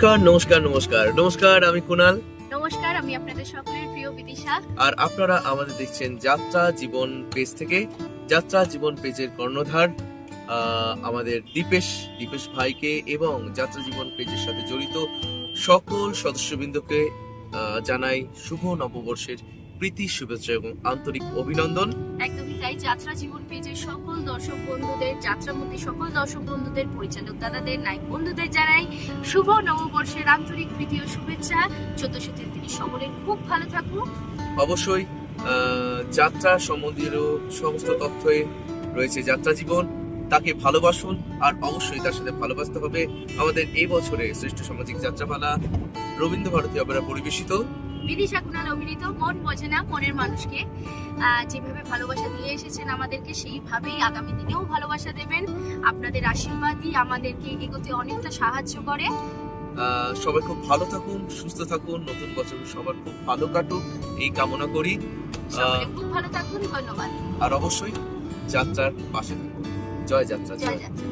নমস্কার নমস্কার নমস্কার নমস্কার, আমি কুনাল। নমস্কার, আমি আপনাদের সকলের প্রিয় বিদিশা। আর আপনারা আমাদের দেখছেন যাত্রা জীবন পেজ থেকে। যাত্রা জীবন পেজের কর্ণধার আমাদের দীপেশ ভাইকে এবং যাত্রা জীবন পেজের সাথে জড়িত সকল সদস্যবৃন্দকে জানাই শুভ নববর্ষের প্রীতি, শুভেচ্ছা এবং আন্তরিক অভিনন্দন। একদমই তাই, যাত্রা জীবন পেজের সকল দর্শক বন্ধুদের, যাত্রামতী সকল দর্শক বন্ধুদের, পরিচালক দাদাদের, নায়ক বন্ধুদের জানাই শুভ নববর্ষের আন্তরিক প্রীতি ও শুভেচ্ছা। 1433 সকলের খুব ভালো থাকুন। অবশ্যই যাত্রা সম্বন্ধীয় সমস্ত তথ্যে রয়েছে যাত্রা জীবন। তাকে ভালোবাসুন, আর অবশ্যই তার সাথে ভালোবাসতে হবে আমাদের এই বছরে শ্রেষ্ঠ সামাজিক যাত্রাপালা রবীন্দ্রভারতী অপেরা পরিবেশিত বিদিশা কুনাল অভিনীত মন বোঝে না মনের মানুষকে। যেভাবে ভালোবাসা দিয়ে এসেছেন আমাদেরকে, সেইভাবেই আগামী দিনেও ভালোবাসা দেবেন। আপনাদের আশীর্বাদই আমাদেরকে এগোতে অনেকটা সাহায্য করে। সবাই খুব ভালো থাকুন, সুস্থ থাকুন, নতুন বছর সবার খুব ভালো কাটুক এই কামনা করি। সকলে খুব ভালো থাকুন, ধন্যবাদ। আর অবশ্যই যাত্রার পাশে থাকুন। জয় যাত্রা। জয় যাত্রা।